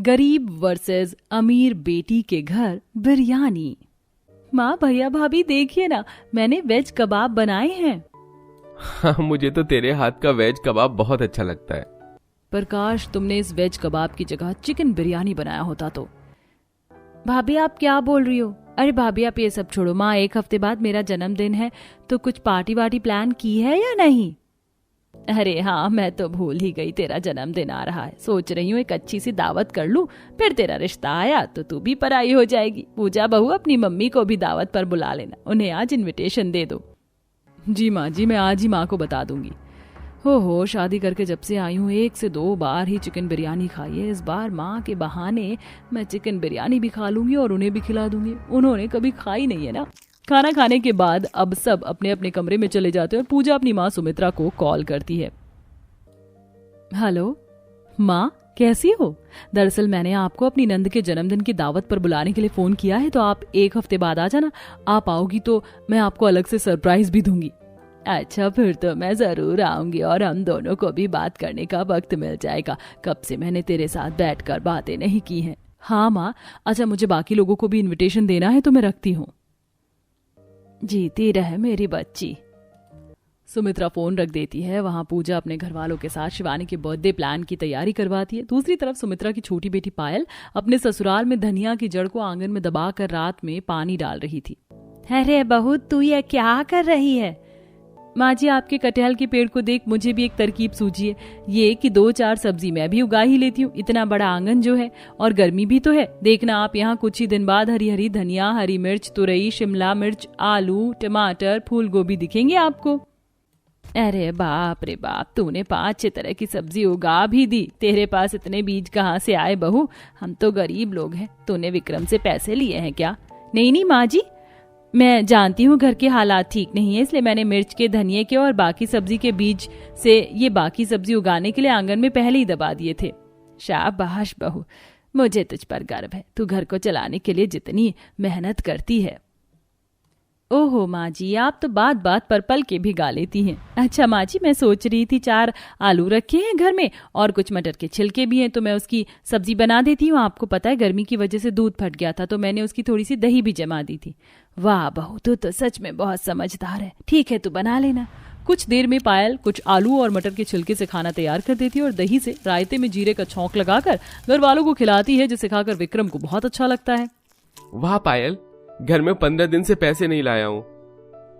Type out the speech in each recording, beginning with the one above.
गरीब वर्सेस अमीर बेटी के घर बिरयानी। माँ भैया भाभी देखिए ना, मैंने वेज कबाब बनाए हैं। हाँ, मुझे तो तेरे हाथ का वेज कबाब बहुत अच्छा लगता है। प्रकाश, तुमने इस वेज कबाब की जगह चिकन बिरयानी बनाया होता तो। भाभी आप क्या बोल रही हो? अरे भाभी आप ये सब छोड़ो, माँ 1 हफ्ते बाद मेरा जन्मदिन है, तो कुछ पार्टी वार्टी प्लान की है या नहीं? अरे हाँ, मैं तो भूल ही गई, तेरा जन्मदिन आ रहा है। सोच रही हूँ एक अच्छी सी दावत कर लूं, फिर तेरा रिश्ता आया तो तू भी पराई हो जाएगी। पूजा बहू, अपनी मम्मी को भी दावत पर बुला लेना, उन्हें आज इनविटेशन दे दो। जी माँ जी, मैं आज ही माँ को बता दूंगी। हो शादी करके जब से आई हूँ 1 से 2 बार ही चिकन बिरयानी खाई है। इस बार माँ के बहाने मैं चिकन बिरयानी भी खा लूंगी और उन्हें भी खिला दूंगी। उन्होंने कभी खाई नहीं है ना। खाना खाने के बाद अब सब अपने अपने कमरे में चले जाते हैं और पूजा अपनी माँ सुमित्रा को कॉल करती है। हेलो माँ, कैसी हो? दरअसल मैंने आपको अपनी नंद के जन्मदिन की दावत पर बुलाने के लिए फोन किया है, तो आप 1 हफ्ते बाद आ जाना। आप आओगी तो मैं आपको अलग से सरप्राइज भी दूंगी। अच्छा, फिर तो मैं जरूर आऊंगी और हम दोनों को भी बात करने का वक्त मिल जाएगा। कब से मैंने तेरे साथ बैठकर बातें नहीं की हैं। हाँ माँ। अच्छा, मुझे बाकी लोगों को भी इनविटेशन देना है, तो मैं रखती हूँ। जीती रहे मेरी बच्ची। सुमित्रा फोन रख देती है। वहां पूजा अपने घर वालों के साथ शिवानी के बर्थडे प्लान की तैयारी करवाती है। दूसरी तरफ सुमित्रा की छोटी बेटी पायल अपने ससुराल में धनिया की जड़ को आंगन में दबाकर रात में पानी डाल रही थी। अरे बहू, तू ये क्या कर रही है? माँ जी, आपके कटहल के पेड़ को देख मुझे भी एक तरकीब सूझी है। ये कि 2-4 सब्जी मैं भी उगा ही लेती हूँ। इतना बड़ा आंगन जो है, और गर्मी भी तो है। देखना आप, यहाँ कुछ ही दिन बाद हरी हरी धनिया, हरी मिर्च, तुरई, शिमला मिर्च, आलू, टमाटर, फूल गोभी दिखेंगे आपको। अरे बाप रे बाप, तूने 5-6 तरह की सब्जी उगा भी दी। तेरे पास इतने बीज कहाँ से आए बहू? हम तो गरीब लोग हैं। तूने विक्रम से पैसे लिए हैं क्या? नहीं माँ जी, मैं जानती हूँ घर के हालात ठीक नहीं है, इसलिए मैंने मिर्च के, धनिये के और बाकी सब्जी के बीज से ये बाकी सब्जी उगाने के लिए आंगन में पहले ही दबा दिए थे। शाबाश बहू, मुझे तुझ पर गर्व है। तू घर को चलाने के लिए जितनी मेहनत करती है। ओहो माँ जी, आप तो बात बात पर पल के भी गा लेती हैं। अच्छा माँ जी, मैं सोच रही थी 4 आलू रखे हैं घर में और कुछ मटर के छिलके भी हैं, तो मैं उसकी सब्जी बना देती हूँ। आपको पता है गर्मी की वजह से दूध फट गया था, तो मैंने उसकी थोड़ी सी दही भी जमा दी थी। वाह बहू, तू तो सच में बहुत समझदार है। ठीक है, तू बना लेना। कुछ देर में पायल कुछ आलू और मटर के छिलके से खाना तैयार कर देती है और दही से रायते में जीरे का छौंक लगाकर घर वालों को खिलाती है, जिसे खाकर विक्रम को बहुत अच्छा लगता है। वाह पायल, घर में 15 दिन से पैसे नहीं लाया हूँ,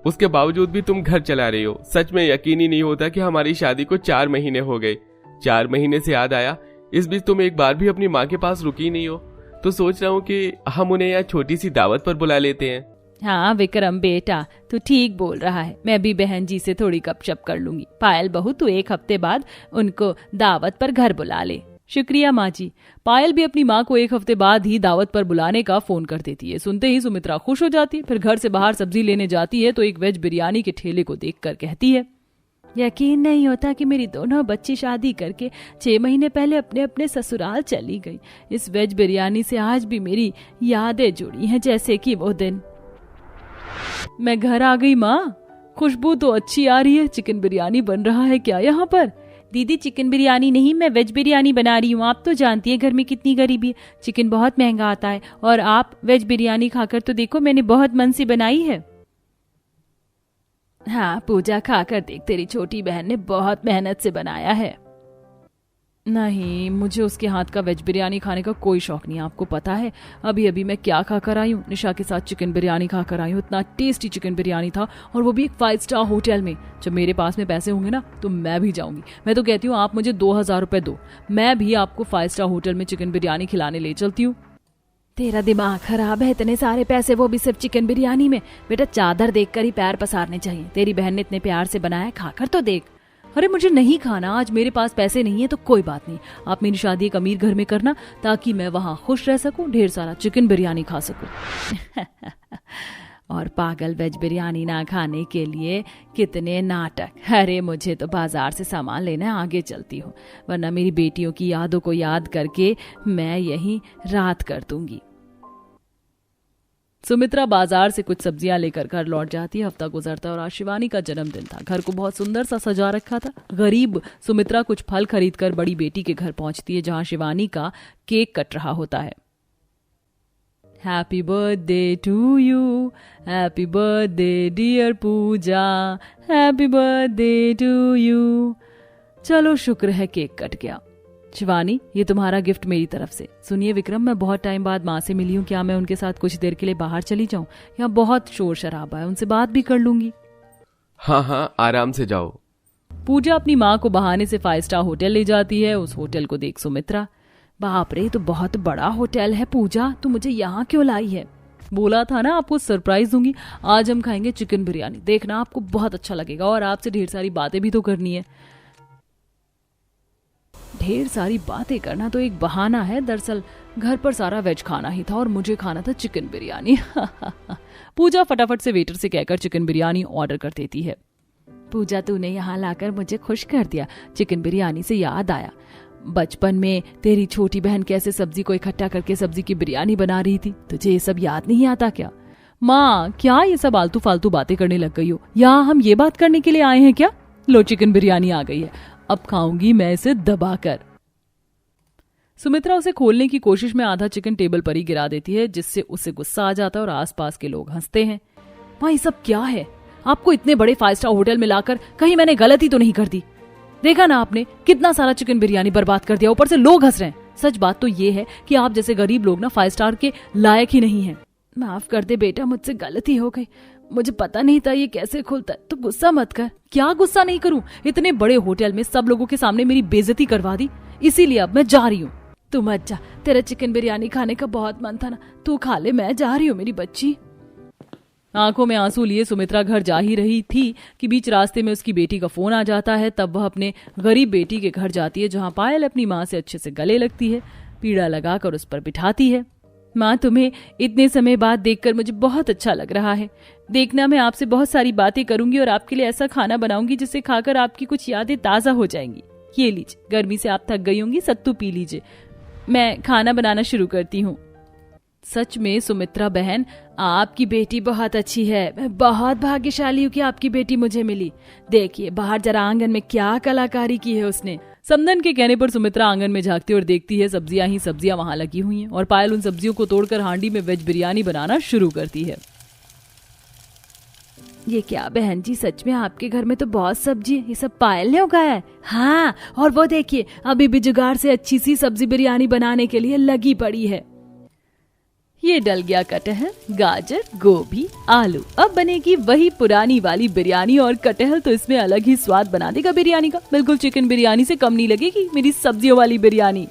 उसके बावजूद भी तुम घर चला रही हो। सच में यकीन ही नहीं होता कि हमारी शादी को 4 महीने हो गए। 4 महीने से याद आया, इस बीच तुम एक बार भी अपनी माँ के पास रुकी नहीं हो, तो सोच रहा हूँ कि हम उन्हें यहाँ छोटी सी दावत पर बुला लेते हैं। हाँ विक्रम बेटा, तू ठीक बोल रहा है। मैं भी बहन जी से थोड़ी गपशप कर लूंगी। पायल बहू, तू 1 हफ्ते बाद उनको दावत पर घर बुला ले। शुक्रिया माँ जी। पायल भी अपनी माँ को 1 हफ्ते बाद ही दावत पर बुलाने का फोन कर देती है। सुनते ही सुमित्रा खुश हो जाती है। फिर घर से बाहर सब्जी लेने जाती है तो एक वेज बिरयानी के ठेले को देखकर कहती है, यकीन नहीं होता कि मेरी दोनों बच्ची शादी करके 6 महीने पहले अपने अपने ससुराल चली गई। इस वेज बिरयानी से आज भी मेरी यादें जुड़ी हैं, जैसे कि वो दिन। मैं घर आ गई माँ, खुशबू तो अच्छी आ रही है। चिकन बिरयानी बन रहा है क्या यहाँ पर? दीदी चिकन बिरयानी नहीं, मैं वेज बिरयानी बना रही हूँ। आप तो जानती है घर में कितनी गरीबी है, चिकन बहुत महंगा आता है, और आप वेज बिरयानी खाकर तो देखो, मैंने बहुत मन से बनाई है। हाँ पूजा, खाकर देख, तेरी छोटी बहन ने बहुत मेहनत से बनाया है। नहीं, मुझे उसके हाथ का वेज बिरयानी खाने का कोई शौक नहीं। आपको पता है अभी अभी मैं क्या खाकर आई हूँ? निशा के साथ चिकन बिरयानी खाकर आई हूँ। इतना टेस्टी चिकन बिरयानी था, और वो भी एक 5 स्टार होटल में। जब मेरे पास में पैसे होंगे ना, तो मैं भी जाऊंगी। मैं तो कहती हूँ आप मुझे 2000 रुपए दो, मैं भी आपको 5 स्टार होटल में चिकन बिरयानी खिलाने ले चलती हूँ। तेरा दिमाग खराब है? इतने सारे पैसे, वो भी सिर्फ चिकन बिरयानी में? बेटा चादर देखकर ही पैर पसारने चाहिए। तेरी बहन ने इतने प्यार से बनाया, खाकर तो देख। अरे मुझे नहीं खाना, आज मेरे पास पैसे नहीं है तो कोई बात नहीं। आप मेरी शादी एक अमीर घर में करना, ताकि मैं वहां खुश रह सकूं, ढेर सारा चिकन बिरयानी खा सकूं। और पागल वेज बिरयानी ना खाने के लिए कितने नाटक। अरे मुझे तो बाजार से सामान लेना, आगे चलती हूँ, वरना मेरी बेटियों की यादों को याद करके मैं यहीं रात कर दूंगी। सुमित्रा बाजार से कुछ सब्जियां लेकर घर लौट जाती है। हफ्ता गुजरता और आज शिवानी का जन्मदिन था। घर को बहुत सुंदर सा सजा रखा था। गरीब सुमित्रा कुछ फल खरीदकर बड़ी बेटी के घर पहुंचती है, जहां शिवानी का केक कट रहा होता है। Happy birthday to you, happy birthday dear Pooja, happy birthday to you. चलो शुक्र है केक कट गया। शिवानी, ये तुम्हारा गिफ्ट मेरी तरफ से। सुनिए विक्रम, मैं बहुत टाइम बाद माँ से मिली हूँ, क्या मैं उनके साथ कुछ देर के लिए बाहर चली जाऊँ? यहाँ बहुत शोर शराबा है, उनसे बात भी कर लूंगी। हाँ हाँ, आराम से जाओ। पूजा अपनी माँ को बहाने से 5 स्टार होटल ले जाती है। उस होटल को देख सुमित्रा, बाप रे, तो बहुत बड़ा होटल है। पूजा, तू मुझे यहाँ क्यों लाई है? बोला था ना आपको सरप्राइज दूंगी। आज हम खाएंगे चिकन बिरयानी, देखना आपको बहुत अच्छा लगेगा। और आपसे ढेर सारी बातें भी तो करनी है। ढेर सारी बातें करना तो एक बहाना है, दरअसल घर पर सारा वेज खाना ही था और मुझे खाना था चिकन बिरयानी। पूजा फटाफट से वेटर से कहकर चिकन बिरयानी ऑर्डर कर देती है। पूजा, तूने यहाँ लाकर मुझे खुश कर दिया। चिकन बिरयानी से याद आया, बचपन में तेरी छोटी बहन कैसे सब्जी को इकट्ठा करके सब्जी की बिरयानी बना रही थी। तुझे ये सब याद नहीं आता क्या? माँ, क्या ये सब आलतू फालतू बातें करने लग गई हो? यहाँ हम ये बात करने के लिए आए हैं क्या? लो, चिकन बिरयानी आ गई है, अब खाऊंगी मैं इसे दबाकर। सुमित्रा उसे खोलने की कोशिश में आधा चिकन टेबल पर ही गिरा देती है, जिससे उसे गुस्सा आ जाता है और आसपास के लोग हंसते हैं। माँ, ये सब क्या है? आपको इतने बड़े 5 स्टार होटल में लाकर कहीं मैंने गलती तो नहीं कर दी? देखा ना आपने, कितना सारा चिकन बिरयानी बर्बाद कर दिया, ऊपर से लोग हंस रहे हैं। सच बात तो ये है कि आप जैसे गरीब लोग ना 5 स्टार के लायक ही नहीं हैं। माफ कर दे बेटा, मुझसे गलती हो गई, मुझे पता नहीं था ये कैसे खुलता है। तो गुस्सा मत कर। क्या गुस्सा नहीं करूं? इतने बड़े होटल में सब लोगों के सामने मेरी बेइज्जती करवा दी, इसीलिए अब मैं जा रही हूँ। तू मत जा, तेरा चिकन बिरयानी खाने का बहुत मन था ना, तू खा ले, मैं जा रही हूँ मेरी बच्ची। आंखों में आंसू लिए सुमित्रा घर जा ही रही थी कि बीच रास्ते में उसकी बेटी का फोन आ जाता है। तब वह अपने गरीब बेटी के घर जाती है, जहाँ पायल अपनी माँ से अच्छे से गले लगती है, पीड़ा लगाकर उस पर बिठाती है। माँ, तुम्हें इतने समय बाद देखकर मुझे बहुत अच्छा लग रहा है। देखना, मैं आपसे बहुत सारी बातें करूंगी और आपके लिए ऐसा खाना बनाऊंगी जिसे खाकर आपकी कुछ यादें ताजा हो जाएंगी। ये लीजिए, गर्मी से आप थक गई होंगी, सत्तू पी लीजिए। मैं खाना बनाना शुरू करती हूँ। सच में सुमित्रा बहन, आपकी बेटी बहुत अच्छी है। मैं बहुत भाग्यशाली हूँ कि आपकी बेटी मुझे मिली। देखिए बाहर जरा आंगन में क्या कलाकारी की है उसने। समदन के कहने पर सुमित्रा आंगन में झांकती और देखती है सब्जियां ही सब्जियां वहां लगी हुई हैं और पायल उन सब्जियों को तोड़कर हांडी में वेज बिरयानी बनाना शुरू करती है। ये क्या बहन जी, सच में आपके घर में तो बहुत सब्जी है, ये सब पायल ने उगाया है? हाँ, और वो देखिए अभी भी जुगाड़ से अच्छी सी सब्जी बिरयानी बनाने के लिए लगी पड़ी है। ये डल गया कटहल, गाजर, गोभी, आलू। अब बनेगी वही पुरानी वाली बिरयानी और कटहल तो इसमें अलग ही स्वाद बना देगा बिरयानी का। बिल्कुल चिकन बिरयानी से कम नहीं लगेगी मेरी सब्जियों वाली बिरयानी।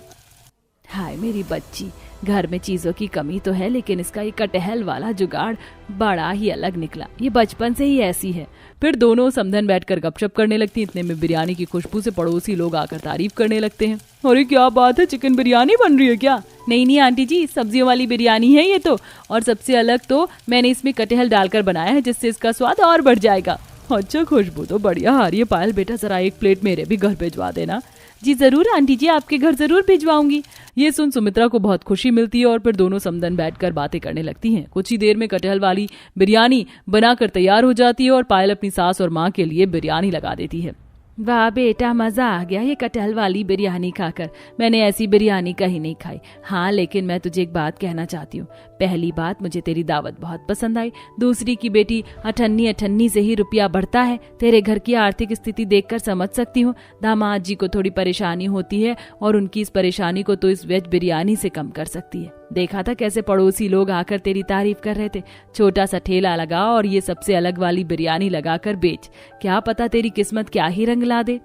हाय मेरी बच्ची, घर में चीजों की कमी तो है, लेकिन इसका ये कटहल वाला जुगाड़ बड़ा ही अलग निकला। ये बचपन से ही ऐसी है। फिर दोनों समधन बैठकर गपशप करने लगती। इतने में बिरयानी की खुशबू से पड़ोसी लोग आकर तारीफ करने लगते हैं। अरे क्या बात है, चिकन बिरयानी बन रही है क्या? नहीं आंटी जी, सब्जियों वाली बिरयानी है ये तो, और सबसे अलग तो मैंने इसमें कटहल डालकर बनाया है, जिससे इसका स्वाद और बढ़ जाएगा। अच्छा, खुशबू तो बढ़िया आ रही है। पायल बेटा, जरा एक प्लेट मेरे भी घर भिजवा देना। जी जरूर आंटी जी, आपके घर जरूर भिजवाऊंगी। ये सुन सुमित्रा को बहुत खुशी मिलती है और फिर दोनों समदन बैठकर बातें करने लगती हैं। कुछ ही देर में कटहल वाली बिरयानी बनाकर तैयार हो जाती है और पायल अपनी सास और माँ के लिए बिरयानी लगा देती है। वाह बेटा, मजा आ गया ये कटहल वाली बिरयानी खाकर। मैंने ऐसी बिरयानी कहीं नहीं खाई। हाँ, लेकिन मैं तुझे एक बात कहना चाहती हूँ। पहली बात, मुझे तेरी दावत बहुत पसंद आई। दूसरी की बेटी, अठन्नी से ही रुपया बढ़ता है। तेरे घर की आर्थिक स्थिति देखकर समझ सकती हूँ दामाद जी को थोड़ी परेशानी होती है और उनकी इस परेशानी को तो इस वेज बिरयानी से कम कर सकती है। देखा था कैसे पड़ोसी लोग आकर तेरी तारीफ कर रहे थे। छोटा सा ठेला लगा और ये सबसे अलग वाली बिरयानी लगाकर बेच। क्या पता तेरी किस्मत क्या ही रंग ला दे।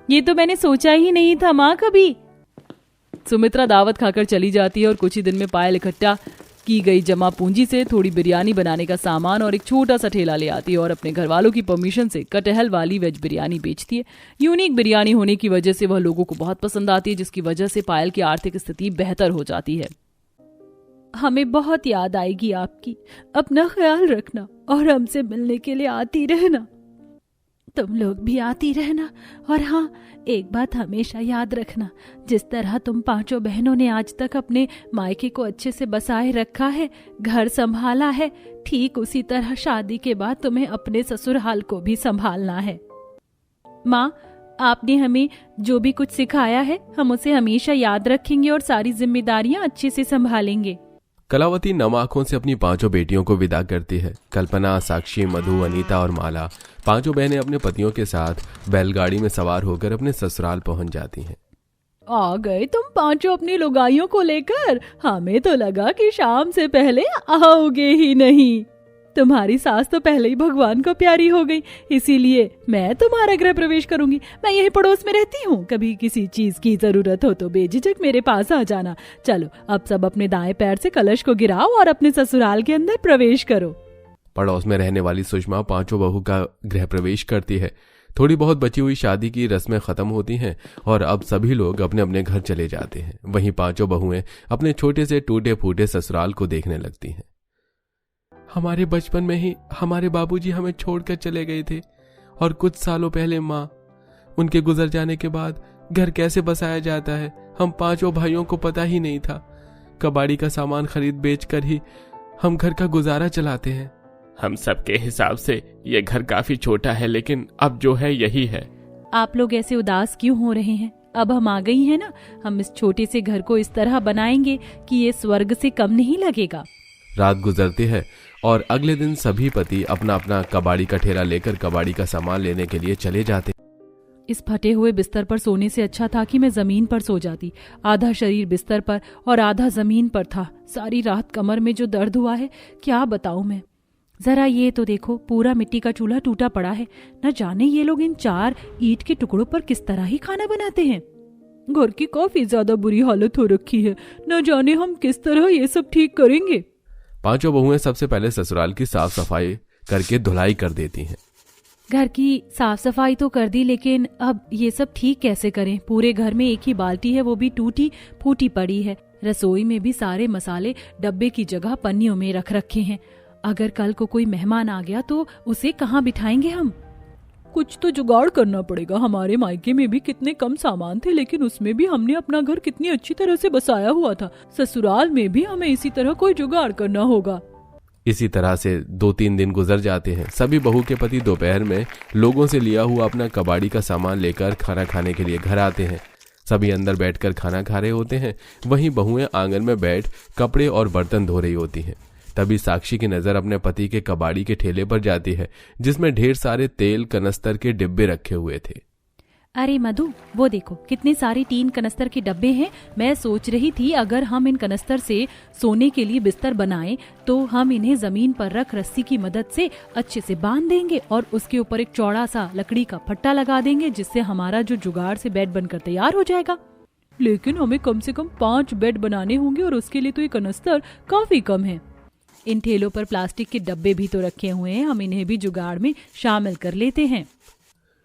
ये तो मैंने सोचा ही नहीं था माँ कभी। सुमित्रा दावत खाकर चली जाती है और कुछ ही दिन में पायल इकट्ठा की गई जमा पूंजी से थोड़ी बिरयानी बनाने का सामान और एक छोटा सा ठेला ले आती है और अपने घर वालों की परमिशन से कटहल वाली वेज बिरयानी बेचती है। यूनिक बिरयानी होने की वजह से वह लोगों को बहुत पसंद आती है, जिसकी वजह से पायल की आर्थिक स्थिति बेहतर हो जाती है। हमें बहुत याद आएगी आपकी। अपना ख्याल रखना और हमसे मिलने के लिए आती रहना। तुम लोग भी आती रहना, और हाँ, एक बात हमेशा याद रखना, जिस तरह तुम पांचों बहनों ने आज तक अपने मायके को अच्छे से बसाए रखा है, घर संभाला है, ठीक उसी तरह शादी के बाद तुम्हें अपने ससुराल को भी संभालना है। माँ, आपने हमें जो भी कुछ सिखाया है हम उसे हमेशा याद रखेंगे और सारी जिम्मेदारियां अच्छे से संभालेंगे। कलावती नम आंखों से अपनी पांचों बेटियों को विदा करती है। कल्पना, साक्षी, मधु, अनीता और माला पांचों बहनें अपने पतियों के साथ बैलगाड़ी में सवार होकर अपने ससुराल पहुंच जाती हैं। आ गए तुम पांचों अपनी लुगाइयों को लेकर, हमें तो लगा कि शाम से पहले आओगे ही नहीं। तुम्हारी सास तो पहले ही भगवान को प्यारी हो गई, इसीलिए मैं तुम्हारा गृह प्रवेश करूंगी। मैं यही पड़ोस में रहती हूँ, कभी किसी चीज की जरूरत हो तो बेझिझक मेरे पास आ जाना। चलो अब सब अपने दाएं पैर से कलश को गिराओ और अपने ससुराल के अंदर प्रवेश करो। पड़ोस में रहने वाली सुषमा पांचों बहू का गृह प्रवेश करती है। थोड़ी बहुत बची हुई शादी की रस्में खत्म होती हैं और अब सभी लोग अपने अपने घर चले जाते हैं। वहीं पांचों बहुएं अपने छोटे से टूटे फूटे ससुराल को देखने लगती हैं। हमारे बचपन में ही हमारे बाबूजी हमें छोड़कर चले गए थे और कुछ सालों पहले माँ, उनके गुजर जाने के बाद घर कैसे बसाया जाता है हम पांचों भाइयों को पता ही नहीं था। कबाड़ी का सामान खरीद बेचकर ही हम घर का गुजारा चलाते हैं। हम सबके हिसाब से ये घर काफी छोटा है, लेकिन अब जो है यही है। आप लोग ऐसे उदास क्यों हो रहे हैं? अब हम आ गई हैं ना, हम इस छोटे से घर को इस तरह बनाएंगे कि ये स्वर्ग से कम नहीं लगेगा। रात गुजरती है और अगले दिन सभी पति अपना अपना कबाड़ी का ठेला लेकर कबाड़ी का सामान लेने के लिए चले जाते। इस फटे हुए बिस्तर पर सोने से अच्छा था कि मैं जमीन पर सो जाती। आधा शरीर बिस्तर पर और आधा जमीन पर था। सारी रात कमर में जो दर्द हुआ है क्या बताऊं मैं। जरा ये तो देखो, पूरा मिट्टी का चूल्हा टूटा पड़ा है। न जाने ये लोग इन 4 ईंट के टुकड़ों पर किस तरह ही खाना बनाते हैं। घर की काफी ज्यादा बुरी हालत हो रखी है, न जाने हम किस तरह ये सब ठीक करेंगे। पांचों बहुएं सबसे पहले ससुराल की साफ सफाई करके धुलाई कर देती हैं। घर की साफ सफाई तो कर दी, लेकिन अब ये सब ठीक कैसे करें? पूरे घर में एक ही बाल्टी है, वो भी टूटी फूटी पड़ी है। रसोई में भी सारे मसाले डब्बे की जगह पन्नियों में रख रखे हैं। अगर कल को कोई मेहमान आ गया तो उसे कहाँ बिठाएंगे हम? कुछ तो जुगाड़ करना पड़ेगा। हमारे मायके में भी कितने कम सामान थे, लेकिन उसमें भी हमने अपना घर कितनी अच्छी तरह से बसाया हुआ था। ससुराल में भी हमें इसी तरह कोई जुगाड़ करना होगा। इसी तरह से 2-3 दिन गुजर जाते हैं। सभी बहू के पति दोपहर में लोगों से लिया हुआ अपना कबाड़ी का सामान लेकर खाना खाने के लिए घर आते हैं। सभी अंदर बैठकर खाना खा रहे होते हैं। वहीं बहुएं आंगन में बैठ कपड़े और बर्तन धो रही होती हैं। तभी साक्षी की नजर अपने पति के कबाड़ी के ठेले पर जाती है, जिसमें ढेर सारे तेल कनस्तर के डिब्बे रखे हुए थे। अरे मधु, वो देखो कितने सारे टीन कनस्तर के डब्बे हैं। मैं सोच रही थी अगर हम इन कनस्तर से सोने के लिए बिस्तर बनाएं तो हम इन्हें जमीन पर रख रस्सी की मदद से अच्छे से बांध देंगे और उसके ऊपर एक चौड़ा सा लकड़ी का फट्टा लगा देंगे, जिससे हमारा जो जुगाड़ से बेड बनकर तैयार हो जाएगा। लेकिन हमें कम से कम 5 बेड बनाने होंगे और उसके लिए तो ये कनस्तर काफी कम है। इन ठेलों पर प्लास्टिक के डब्बे भी तो रखे हुए हैं, हम इन्हें भी जुगाड़ में शामिल कर लेते हैं।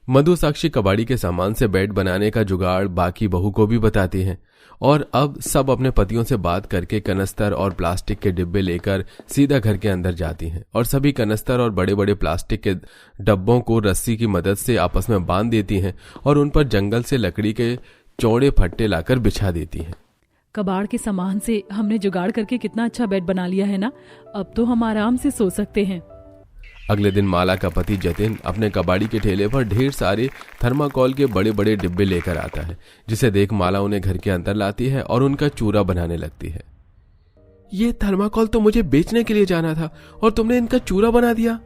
मधु साक्षी कबाड़ी के सामान से बेड बनाने का जुगाड़ बाकी बहू को भी बताती हैं और अब सब अपने पतियों से बात करके कनस्तर और प्लास्टिक के डिब्बे लेकर सीधा घर के अंदर जाती हैं और सभी कनस्तर और बड़े बड़े प्लास्टिक के डब्बों को रस्सी की मदद से आपस में बांध देती हैं और उन पर जंगल से लकड़ी के चौड़े फट्टे लाकर बिछा देती हैं। कबाड़ के सामान से हमने जुगाड़ करके कितना अच्छा बेड बना लिया है ना। अब तो हम आराम से सो सकते हैं। अगले दिन माला का पति जतिन अपने कबाड़ी के ठेले पर ढेर सारे थर्माकोल के बड़े बड़े डिब्बे लेकर आता है, जिसे देख माला उन्हें घर के अंदर लाती है और उनका चूरा बनाने लगती है। ये थर्माकोल तो मुझे बेचने के लिए जाना था और तुमने इनका चूरा बना दिया।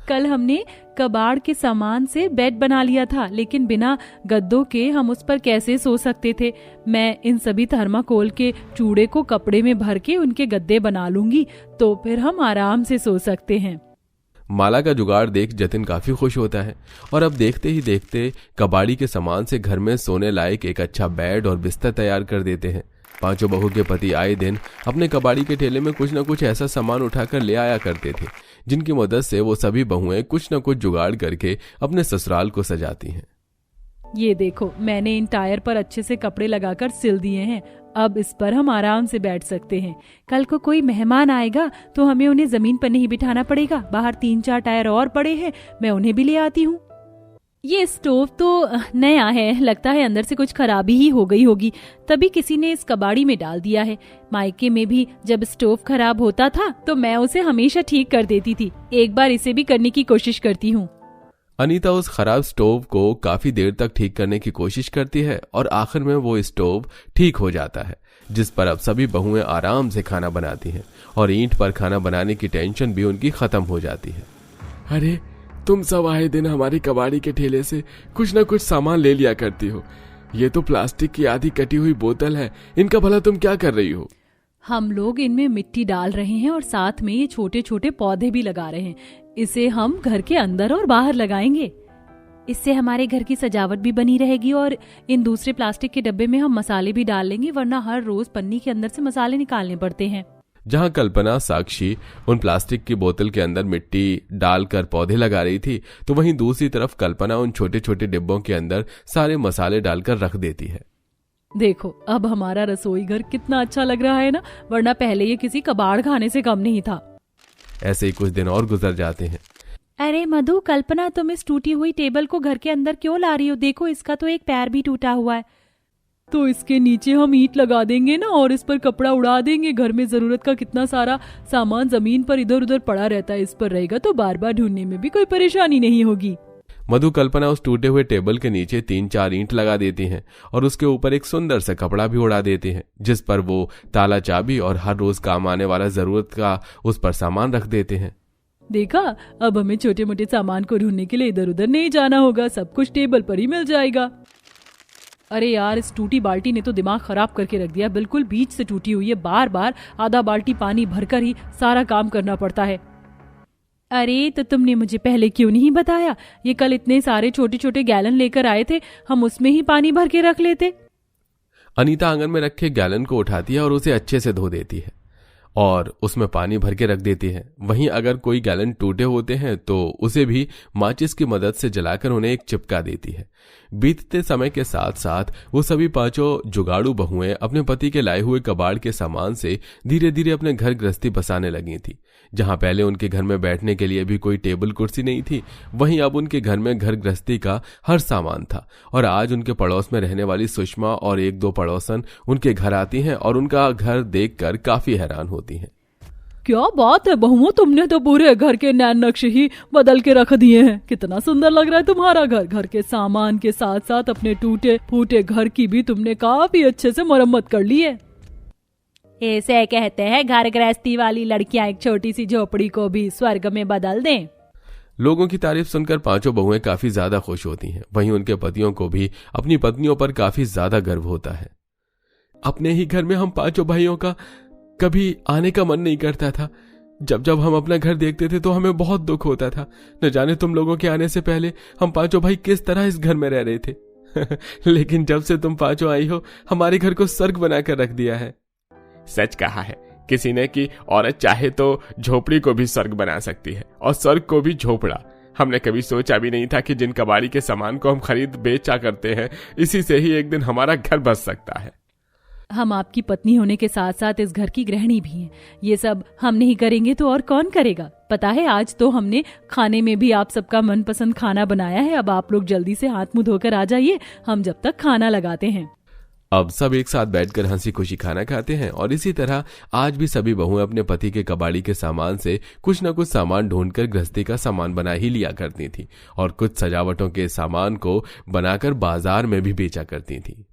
कल हमने कबाड़ के सामान से बेड बना लिया था, लेकिन बिना गद्दों के हम उस पर कैसे सो सकते थे। मैं इन सभी थर्माकोल के चूड़े को कपड़े में भर के उनके गद्दे बना लूंगी, तो फिर हम आराम से सो सकते हैं। माला का जुगाड़ देख जतिन काफी खुश होता है और अब देखते ही देखते कबाड़ी के सामान से घर में सोने लायक एक अच्छा बेड और बिस्तर तैयार कर देते हैं। पांचों बहू के पति आए दिन अपने कबाड़ी के ठेले में कुछ न कुछ ऐसा सामान उठाकर ले आया करते थे, जिनकी मदद से वो सभी बहुएं कुछ न कुछ जुगाड़ करके अपने ससुराल को सजाती हैं। ये देखो, मैंने इन टायर पर अच्छे से कपड़े लगाकर सिल दिए हैं। अब इस पर हम आराम से बैठ सकते हैं। कल को कोई मेहमान आएगा तो हमें उन्हें जमीन पर नहीं बिठाना पड़ेगा। बाहर 3-4 टायर और पड़े हैं, मैं उन्हें भी ले आती हूँ। ये स्टोव तो नया है, लगता है अंदर से कुछ खराबी ही हो गई होगी, तभी किसी ने इस कबाड़ी में डाल दिया है। मायके में भी जब स्टोव खराब होता था तो मैं उसे हमेशा ठीक कर देती थी, एक बार इसे भी करने की कोशिश करती हूँ। अनीता उस खराब स्टोव को काफी देर तक ठीक करने की कोशिश करती है और आखिर में वो स्टोव ठीक हो जाता है, जिस पर अब सभी बहुएं आराम से खाना बनाती हैं और ईंट पर खाना बनाने की टेंशन भी उनकी खत्म हो जाती है। अरे तुम सब आए दिन हमारी कबाड़ी के ठेले से कुछ न कुछ सामान ले लिया करती हो। ये तो प्लास्टिक की आधी कटी हुई बोतल है, इनका भला तुम क्या कर रही हो? हम लोग इनमें मिट्टी डाल रहे हैं और साथ में ये छोटे छोटे पौधे भी लगा रहे हैं। इसे हम घर के अंदर और बाहर लगाएंगे, इससे हमारे घर की सजावट भी बनी रहेगी और इन दूसरे प्लास्टिक के डब्बे में हम मसाले भी डाल लेंगे, वरना हर रोज पन्नी के अंदर से मसाले निकालने पड़ते हैं। जहां कल्पना साक्षी उन प्लास्टिक की बोतल के अंदर मिट्टी डालकर पौधे लगा रही थी, तो वहीं दूसरी तरफ कल्पना उन छोटे छोटे डिब्बों के अंदर सारे मसाले डालकर रख देती है। देखो अब हमारा रसोई घर कितना अच्छा लग रहा है ना, वरना पहले ये किसी कबाड़ खाने से कम नहीं था। ऐसे ही कुछ दिन और गुजर जाते हैं। अरे मधु, कल्पना तुम इस टूटी हुई टेबल को घर के अंदर क्यों ला रही हो? देखो इसका तो एक पैर भी टूटा हुआ है। तो इसके नीचे हम ईंट लगा देंगे ना और इस पर कपड़ा उड़ा देंगे। घर में जरूरत का कितना सारा सामान जमीन पर इधर उधर पड़ा रहता है, इस पर रहेगा तो बार बार ढूंढने में भी कोई परेशानी नहीं होगी। मधु कल्पना उस टूटे हुए टेबल के नीचे 3-4 ईंट लगा देती हैं और उसके ऊपर एक सुंदर सा कपड़ा भी उड़ा देती हैं, जिस पर वो ताला चाबी और हर रोज काम आने वाला जरूरत का उस पर सामान रख देते हैं। देखा, अब हमें छोटे मोटे सामान को ढूंढने के लिए इधर उधर नहीं जाना होगा, सब कुछ टेबल पर ही मिल जाएगा। अरे यार, इस टूटी बाल्टी ने तो दिमाग खराब करके रख दिया, बिल्कुल बीच से टूटी हुई है, बार बार आधा बाल्टी पानी भरकर ही सारा काम करना पड़ता है। अरे तो तुमने मुझे पहले क्यों नहीं बताया? ये कल इतने सारे छोटे छोटे गैलन लेकर आए थे, हम उसमें ही पानी भर के रख लेते। अनीता आंगन में रखे गैलन को उठाती है और उसे अच्छे से धो देती है और उसमें पानी भर के रख देती है। वहीं अगर कोई गैलन टूटे होते हैं तो उसे भी माचिस की मदद से जलाकर उन्हें एक चिपका देती है। बीतते समय के साथ साथ वो सभी 5 जुगाड़ू बहुएं अपने पति के लाए हुए कबाड़ के सामान से धीरे धीरे अपने घर गृहस्थी बसाने लगी थी। जहां पहले उनके घर में बैठने के लिए भी कोई टेबल कुर्सी नहीं थी, वहीं अब उनके घर में घर गृहस्थी का हर सामान था। और आज उनके पड़ोस में रहने वाली सुषमा और 1-2 पड़ोसन उनके घर आती हैं और उनका घर देखकर काफी हैरान होती हैं। क्या बात है बहुओं, तुमने तो पूरे घर के नैन नक्शे ही बदल के रख दिए हैं। कितना सुंदर लग रहा है तुम्हारा घर। घर के सामान के साथ साथ अपने टूटे फूटे घर की भी तुमने काफी अच्छे से मरम्मत कर ली है। ऐसे कहते हैं घर गृहस्थी वाली लड़कियां एक छोटी सी झोपड़ी को भी स्वर्ग में बदल दें। लोगों की तारीफ सुनकर 5 बहुएं काफी ज्यादा खुश होती हैं। वहीं उनके पतियों को भी अपनी पत्नियों पर काफी ज्यादा गर्व होता है। अपने ही घर में हम 5 भाइयों का कभी आने का मन नहीं करता था। जब जब हम अपना घर देखते थे तो हमें बहुत दुख होता था। न जाने तुम लोगों के आने से पहले हम 5 भाई किस तरह इस घर में रह रहे थे। लेकिन जब से तुम 5 आई हो, हमारे घर को स्वर्ग बनाकर रख दिया है। सच कहा है किसी ने कि औरत चाहे तो झोपड़ी को भी स्वर्ग बना सकती है और स्वर्ग को भी झोपड़ा। हमने कभी सोचा भी नहीं था कि जिन कबाड़ी के सामान को हम खरीद बेचा करते हैं, इसी से ही एक दिन हमारा घर बस सकता है। हम आपकी पत्नी होने के साथ साथ इस घर की गृहिणी भी हैं। ये सब हम नहीं करेंगे तो और कौन करेगा? पता है, आज तो हमने खाने में भी आप सबका मनपसंद खाना बनाया है। अब आप लोग जल्दी से हाथ मुंह धोकर आ जाइए, हम जब तक खाना लगाते हैं। अब सब एक साथ बैठकर हंसी खुशी खाना खाते हैं और इसी तरह आज भी सभी बहुएं अपने पति के कबाड़ी के सामान से कुछ न कुछ सामान ढूंढकर गृहस्थी का सामान बना ही लिया करती थी और कुछ सजावटों के सामान को बनाकर बाजार में भी बेचा करती थी।